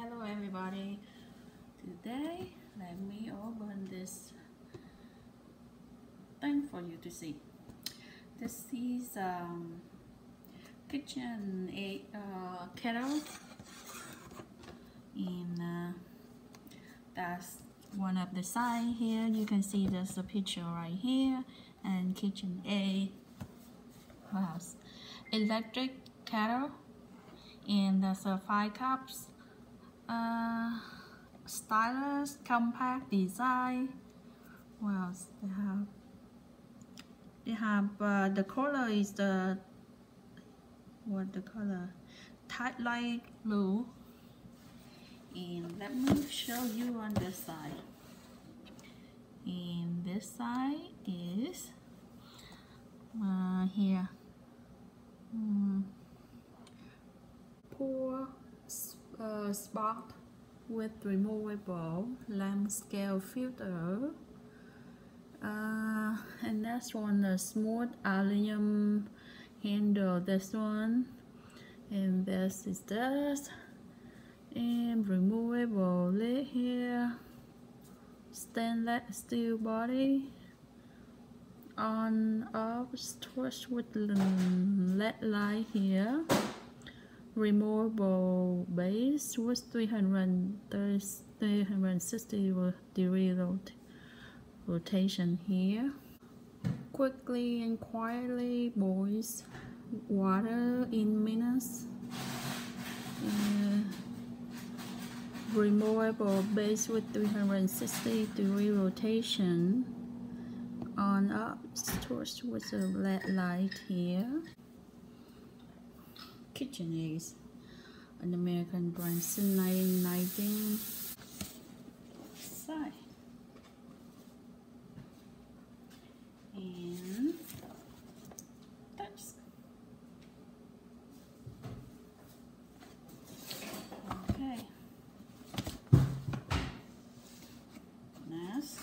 Hello everybody. Today let me open this thing for you to see. This is KitchenAid kettle, and that's one of the side here. You can see there's a picture right here, and KitchenAid has electric kettle, and there's 5 cups. Stylish, compact design. What else they have? They have the color is the color? Twilight Blue. And let me show you on this side. And this side is here. Pour spot with removable lamp scale filter, and that's one the smooth aluminum handle. This one, and this is this, and removable lid here, stainless steel body, on off switch with LED light here. Removable base with 360 degree rotation here. Quickly and quietly boils water in minutes. Removable base with 360 degree rotation. On up switch with a LED light here. KitchenAid, an American brand since 1919. Side. And that's okay. Next,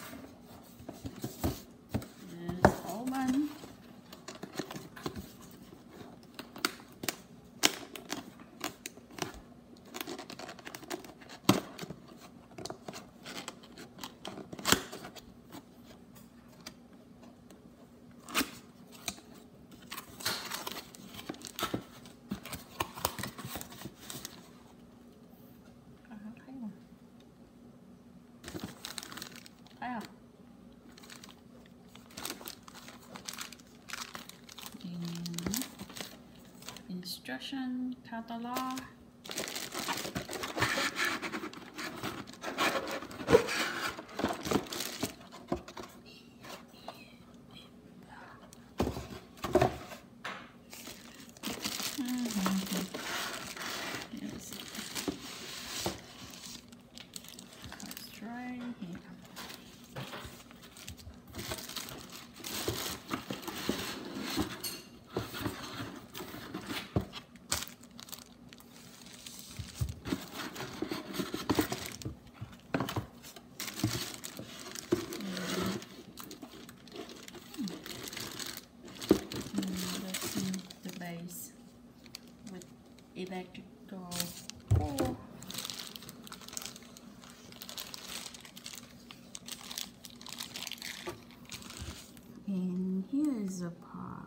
this oven. Instruction catalog. Electrical core. And here is a part.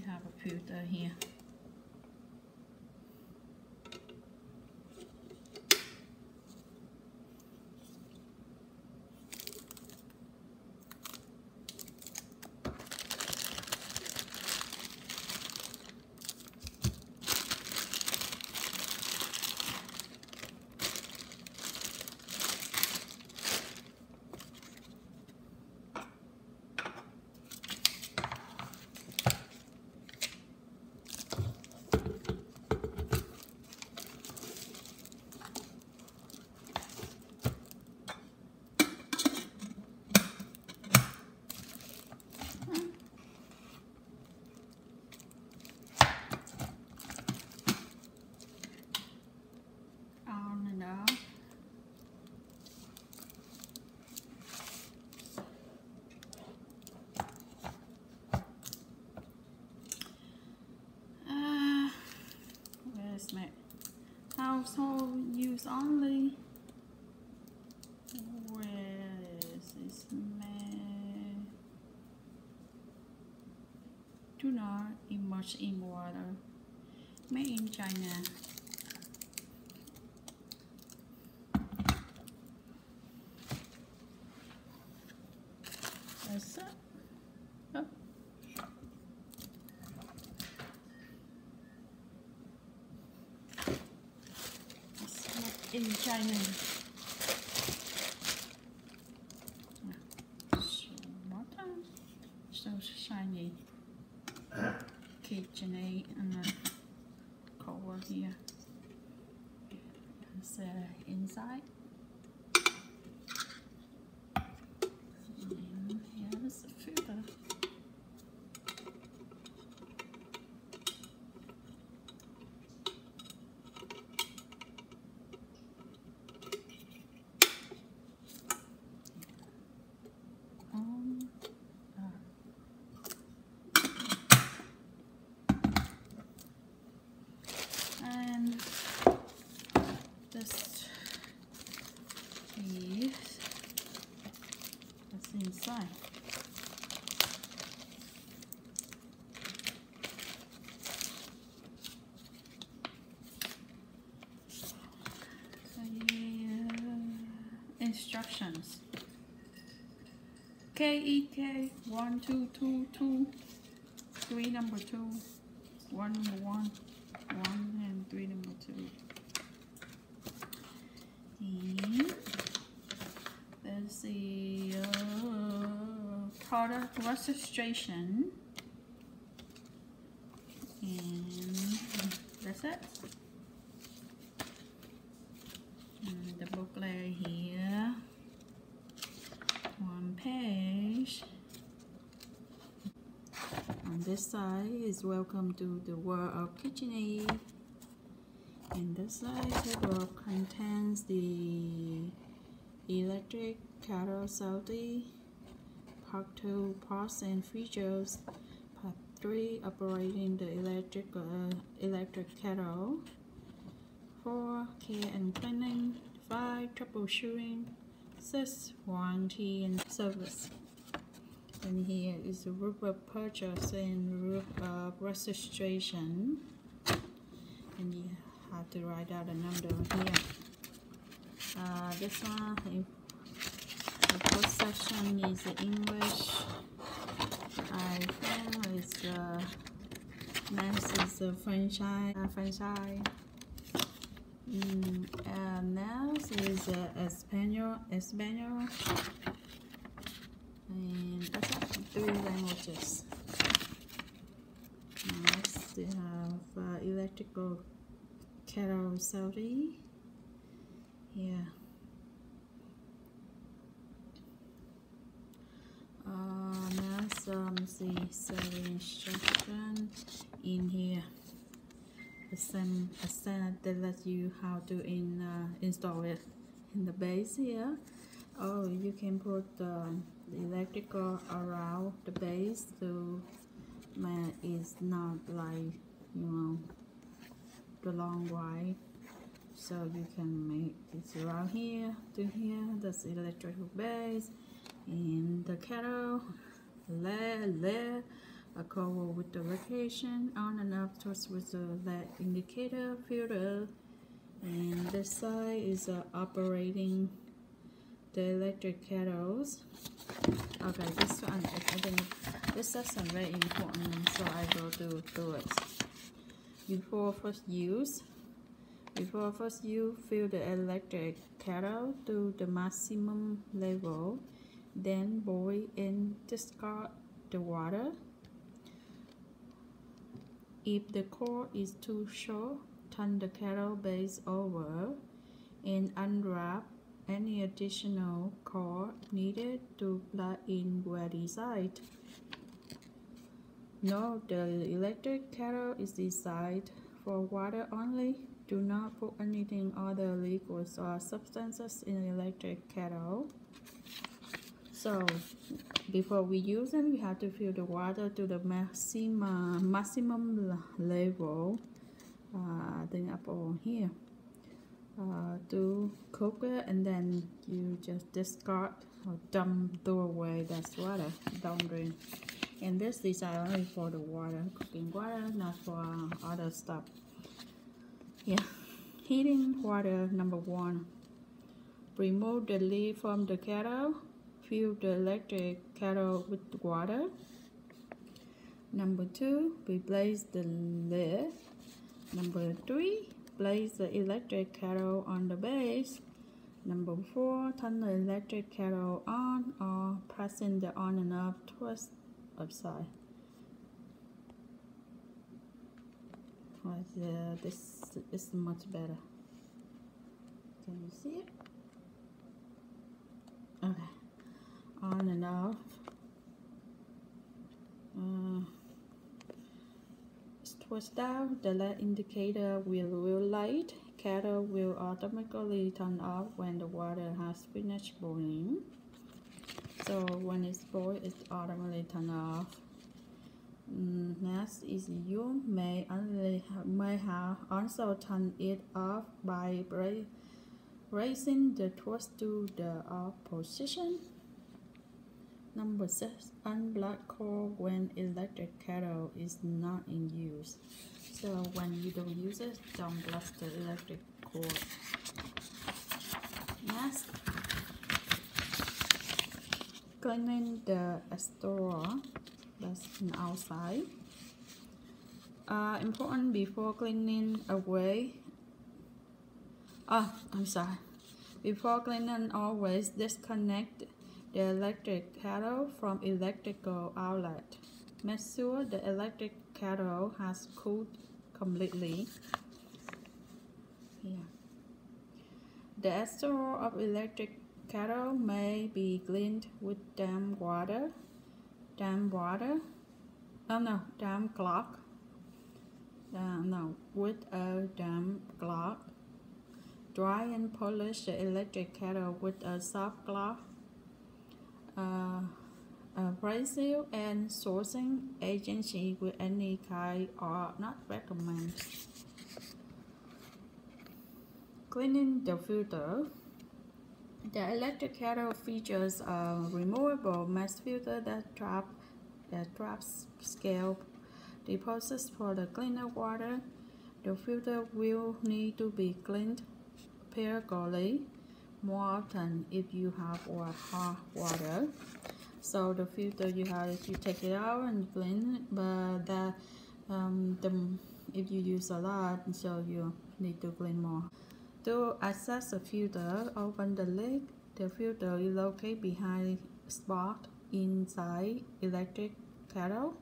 Have a filter here. household use only. Where is this man? Do not immerse in water. Made in China. That's it. Oh. It's not in China. So shiny. KitchenAid and the cover here. It's inside. And here's the filter. And this is what's inside. Instructions. KEK1222, number 2, 1 number 1, and 3 number 2. And there's the product registration, and that's it. And the booklet here, one page. On this side is welcome to the world of KitchenAid. And this side table contains the electric kettle salty, part 2 parts and features, part 3 operating the electric kettle, 4 care and cleaning, 5 troubleshooting, 6 warranty and service. And here is the roof of purchase and roof of registration. And you have to write out a number here. This one, the first section is the English. I think it's next is the franchise. Next is Espanol. And that's it, 3 languages. Next, we have electrical kettle salty. Yeah. Next, the service instruction in here. The same that lets you how to install it in the base here. Oh, you can put the electrical around the base so it's not like, you know, the long wire. So you can make it around here to here. That's the electrical base, and the kettle, LED, a cover with the location on and off touch with the LED indicator filter, and this side is operating the electric kettles. Okay, this one I think this section is very important, so I go to it. Before first use, fill the electric kettle to the maximum level, then boil and discard the water. If the cord is too short, turn the kettle base over and unwrap any additional cord needed to plug in where desired. Note the electric kettle is designed for water only. Do not put anything other liquids or substances in the electric kettle. So before we use it, we have to fill the water to the maximum level. Then up on here. to cook it, and then you just discard or dump, throw away that water, don't drink. And this is only for the water, cooking water, not for other stuff. Yeah, heating water. Number 1, remove the lid from the kettle. Fill the electric kettle with water. Number 2, replace the lid. Number 3, place the electric kettle on the base. Number 4, turn the electric kettle on or pressing the on and off twist upside. This is much better. Can you see it? Okay. On and off. Twist down, the LED indicator will light. Kettle will automatically turn off when the water has finished boiling. So when it's boiled, it's automatically turn off. Next is you may have also turn it off by raising the twist to the off position. Number 6, unblock cord when electric kettle is not in use. So when you don't use it, don't block the electric cord. Next, cleaning the store that's outside. Important before cleaning away. Before cleaning, always disconnect the electric kettle from electrical outlet. Make sure the electric kettle has cooled completely. Here. The exterior of electric kettle may be cleaned with damp cloth. With a damp cloth. Dry and polish the electric kettle with a soft cloth. Brazil and sourcing agency with any kind are not recommended. Cleaning the filter. The electric kettle features a removable mass filter that traps scale deposits for the cleaner water. The filter will need to be cleaned periodically, more often if you have hot water. So the filter you take it out and clean it, but if you use a lot, so you need to clean more. To access the filter, open the lid. The filter is located behind spot inside electric kettle.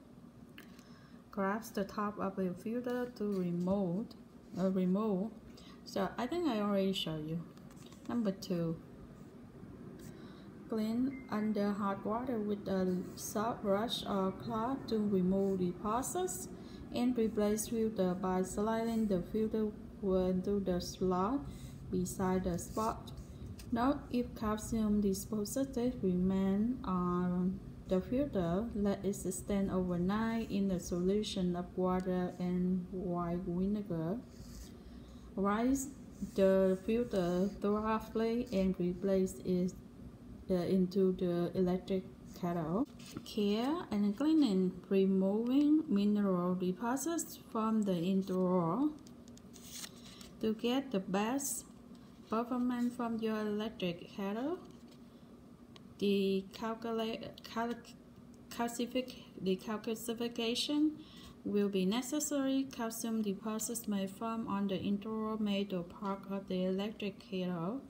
Grab the top of the filter to remove. So I think I already showed you. Number 2, clean under hot water with a soft brush or cloth to remove deposits, and replace filter by sliding the filter into the slot beside the spot. Note, if calcium deposits remain on the filter, let it stand overnight in a solution of water and white vinegar. Rinse the filter thoroughly and replace it into the electric kettle. Care and cleaning, removing mineral deposits from the interior. To get the best performance from your electric kettle, the calcification will be necessary. Calcium deposits may form on the interior metal part of the electric kettle.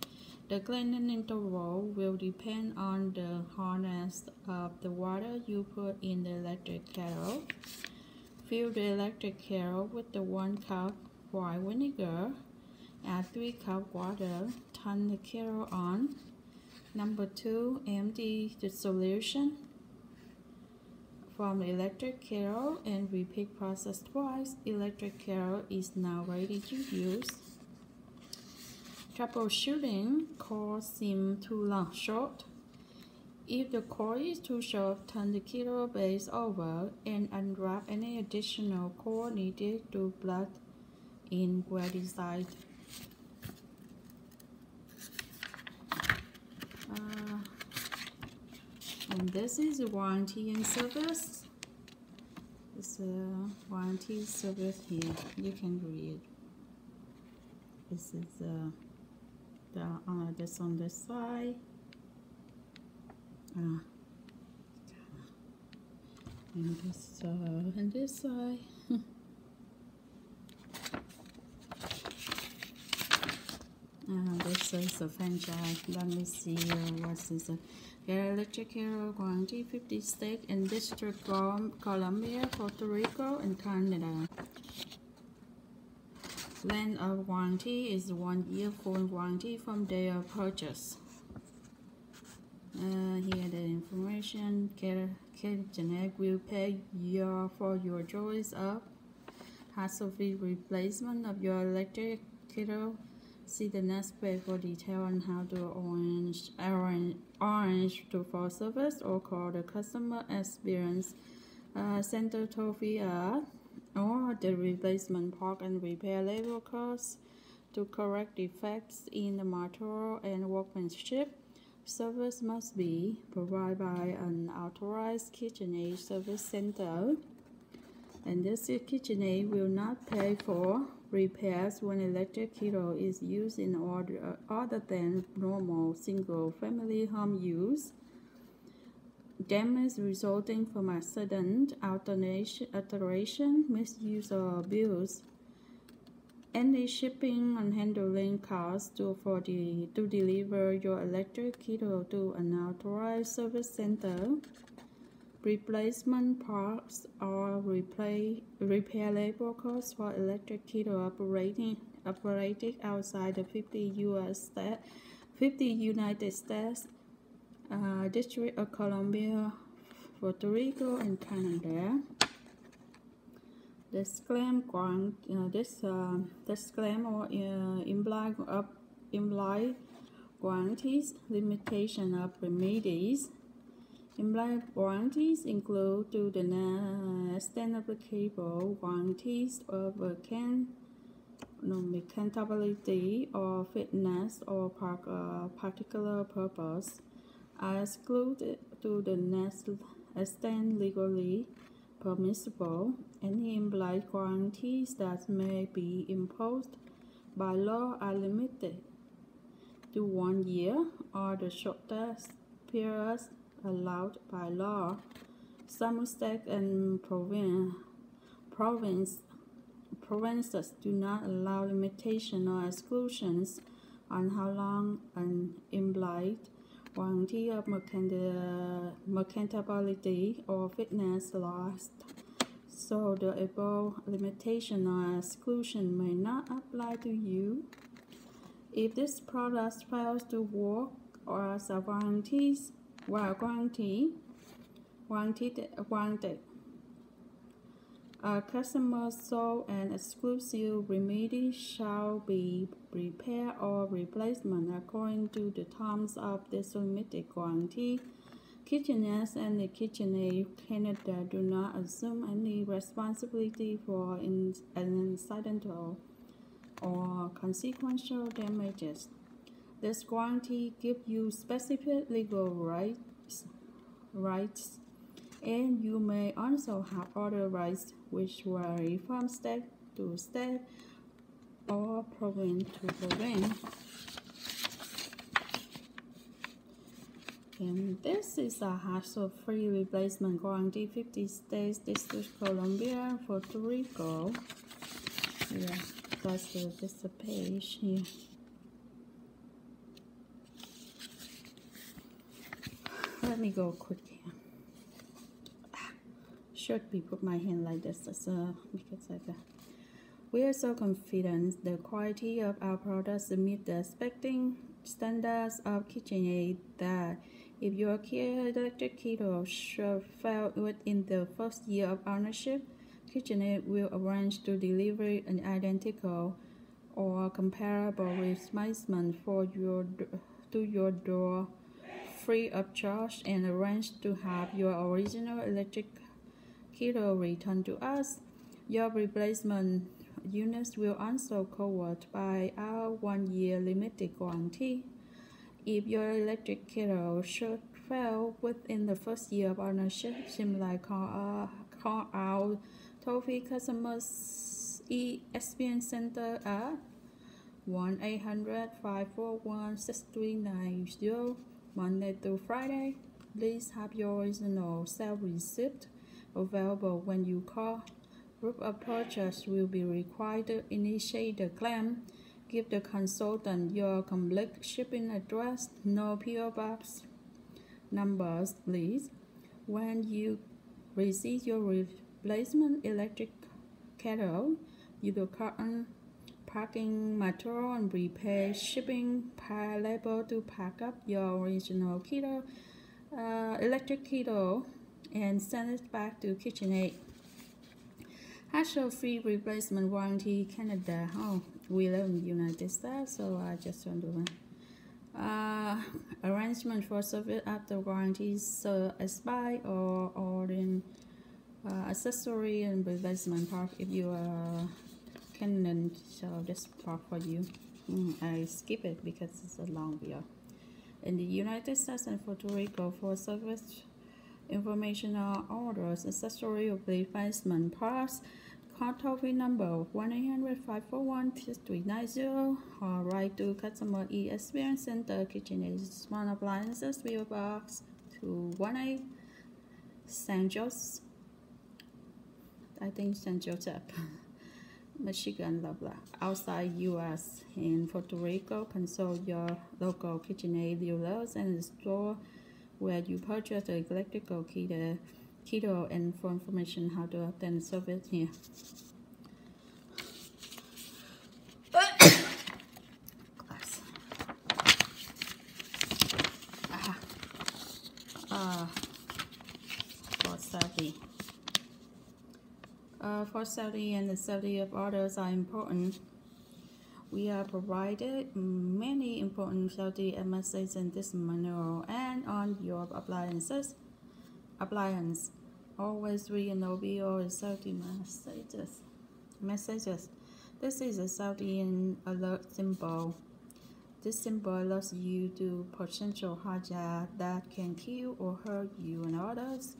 The cleaning interval will depend on the hardness of the water you put in the electric kettle. Fill the electric kettle with the 1 cup white vinegar. Add 3 cups water. Turn the kettle on. Number 2, empty the solution from the electric kettle and repeat process twice. Electric kettle is now ready to use. Troubleshooting, cord seems too short. If the cord is too short, turn the kettle base over and unwrap any additional cord needed to plug in where desired. And this is warranty and service. It's a warranty service here. You can read. This is this on this side. And this side. This is a franchise. Let me see what is a electric Kettle warranty 50 state in District Columbia, Puerto Rico, and Canada. Length of warranty is 1 year full warranty from day of purchase. Here the information. KitchenAid will pay for your choice of hassle-free replacement of your electric kettle. See the next page for detail on how to arrange for service, or call the customer experience center toll-free or the replacement part and repair labor costs to correct defects in the material and workmanship. Service must be provided by an authorized KitchenAid service center, and this KitchenAid will not pay for repairs when electric kettle is used in order other than normal single-family home use. Damage resulting from accident, alteration, misuse, or abuse. Any shipping and handling costs to deliver your electric kettle to an authorized service center. Replacement parts or repair labor costs for electric kettle operating outside the 50 United States, District of Columbia, Puerto Rico, and Canada. Disclaimer implied warranties, limitation of remedies. Implied warranties include, to the extent applicable, warranties of maintainability or fitness or particular purpose are excluded to the next extent legally permissible. Any implied warranties that may be imposed by law are limited to 1 year or the shortest period allowed by law. Some states and provinces do not allow limitation or exclusions on how long an implied warranty of maintainability or fitness lasts, so the above limitation or exclusion may not apply to you. If this product fails to work or as a warranted, a customer's sole and exclusive remedy shall be repair or replacement according to the terms of this limited warranty. KitchenAid and the KitchenAid Canada do not assume any responsibility for incidental or consequential damages. This warranty gives you specific legal rights, and you may also have other rights which vary from state to state or province to province. And this is a hassle-free replacement warranty, 50 states, District Columbia, Puerto Rico. Yeah, that's the page here. Let me go quick here. Should be put my hand like this, because we are so confident the quality of our products meet the expecting standards of KitchenAid that if your electric kettle should fail within the first year of ownership, KitchenAid will arrange to deliver an identical or comparable replacement to your door free of charge, and arrange to have your original electric kettle returned to us. Your replacement units will also covered by our 1 year limited warranty. If your electric kettle should fail within the first year of ownership, simply call out toll-free customers experience center at 1-800-541-6390 Monday through Friday. Please have your original sale receipt available when you call. Proof of purchase will be required to initiate the claim. Give the consultant your complete shipping address, no PO box numbers, please. When you receive your replacement electric kettle, you will current packing material and prepare shipping label to pack up your original kettle, electric kettle, and send it back to KitchenAid. Hassle-free replacement warranty, Canada. Oh, we live in the United States, so I just want to arrangement for service after warranties expire or in accessory and replacement part if you are Canon. So this part for you. I skip it because it's a long video. In the United States and Puerto Rico, for service informational orders, accessory or replacement parts, call toll-free number 1-800-541-6390 or write to Customer Experience Center, KitchenAid Smart Appliances, PO Box 218, St. Joseph, St. Joseph, Michigan, blah blah. Outside U.S. in Puerto Rico, consult your local KitchenAid dealers and the store where you purchase the electrical kettle and for information how to obtain service here. For safety. For safety and the safety of others are important. We are provided many important safety messages in this manual and on your appliance. Always read and obey all safety messages. This is a safety and alert symbol. This symbol alerts you to potential hazard that can kill or hurt you and others.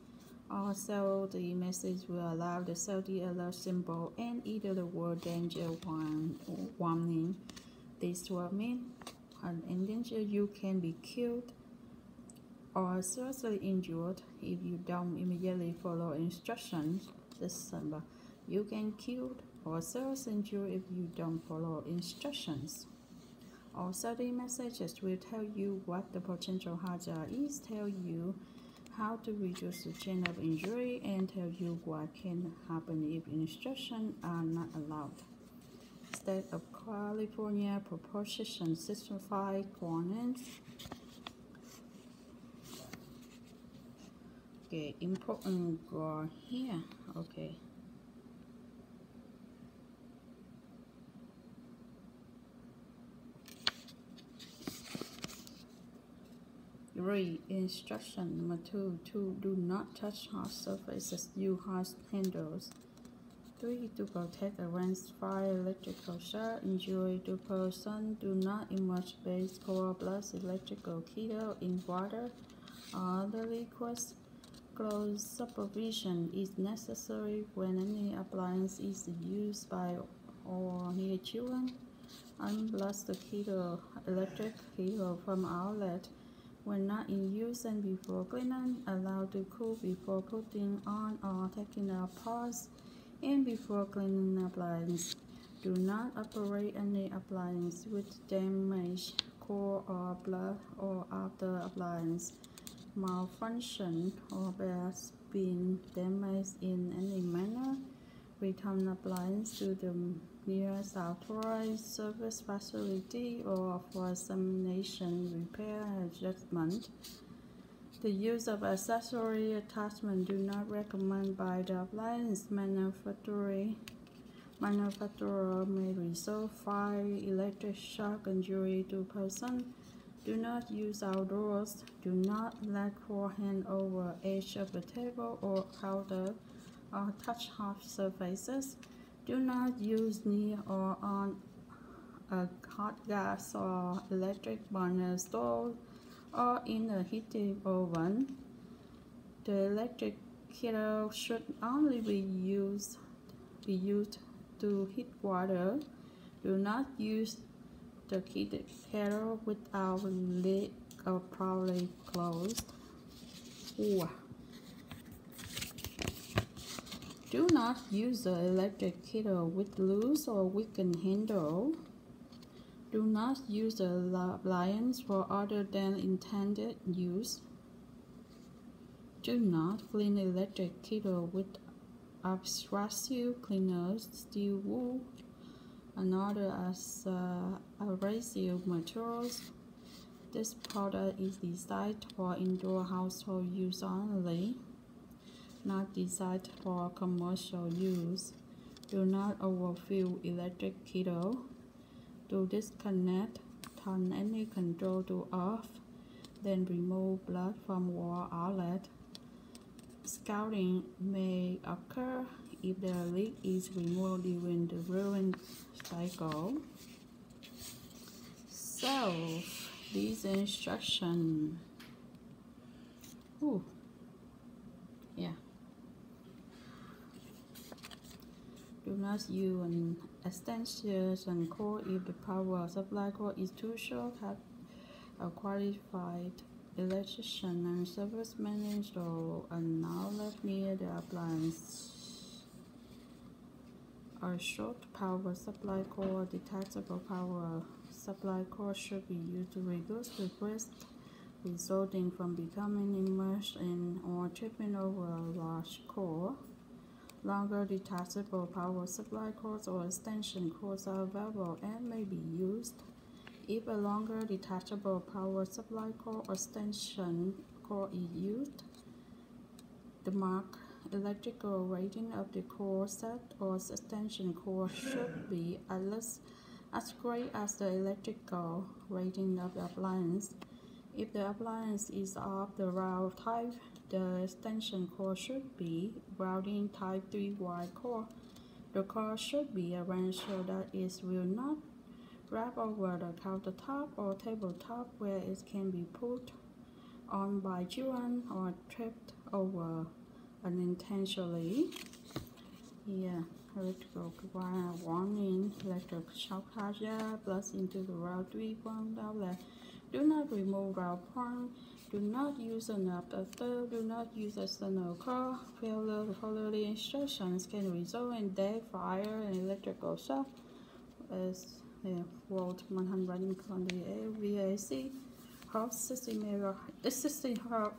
Also, the message will allow the safety alert symbol and either the word danger warning. This will mean in danger you can be killed or seriously injured if you don't immediately follow instructions. This symbol, you can killed or seriously injured if you don't follow instructions. Also, the messages will tell you what the potential hazard is, tell you how to reduce the chain of injury, and tell you what can happen if instructions are not allowed. State of California Proposition 65 warnings. Okay, important go here. Okay. Read instruction number 2. Do not touch hard surfaces, use hard handles. 3. To protect against fire, electrical shock, injury to person, do not immerse base, cold plus electrical kettle in water or other liquids. Close supervision is necessary when any appliance is used by or near children. Unplug the kettle, electric kettle from outlet when not in use and before cleaning. Allow to cool before putting on or taking apart and before cleaning appliance. Do not operate any appliance with damaged core or blood or after appliance malfunction or has been damaged in any manner. Return appliance to the nearest authorized service facility or for examination, repair, and adjustment. The use of accessory attachment do not recommended by the appliance manufacturer. Manufacturer may result fire, electric shock, injury to person. Do not use outdoors. Do not let your hand over edge of the table or counter or touch hard surfaces. Do not use near or on a hot gas or electric burner stove or in a heating oven. The electric kettle should only be used to heat water. Do not use the kettle without lid or properly closed. Ooh. Do not use the electric kettle with loose or weakened handle. Do not use the appliance for other than intended use. Do not clean electric kettle with abrasive cleaners, steel wool, and other abrasive materials. This product is designed for indoor household use only, not designed for commercial use. Do not overfill electric kettle. To disconnect, turn any control to off, then remove plug from wall outlet. Scalding may occur if the leak is removed during the brewing cycle. So, these instructions. Yeah. Do not use an extension cord if the power supply cord is too short. Have a qualified electrician and service manager an outlet near the appliance. A short power supply cord, detachable power supply cord should be used to reduce the risk resulting from becoming immersed in or tripping over a large cord. Longer detachable power supply cords or extension cords are available and may be used. If a longer detachable power supply cord or extension cord is used, the marked electrical rating of the cord set or extension cord should be at least as great as the electrical rating of the appliance. If the appliance is of the round type, the extension cord should be routing type 3 wide cord. The cord should be arranged so that it will not wrap over the countertop or tabletop where it can be put on by children or tripped over unintentionally. Electrical wire warning, electric shock hazard, plugs into the route 3 point outlet. Do not remove route point. Do not use an adapter. Do not use external cord. Failure to follow the instructions can result in death, fire, and electrical shock. As volt 128 VAC, Hertz 60 Hertz.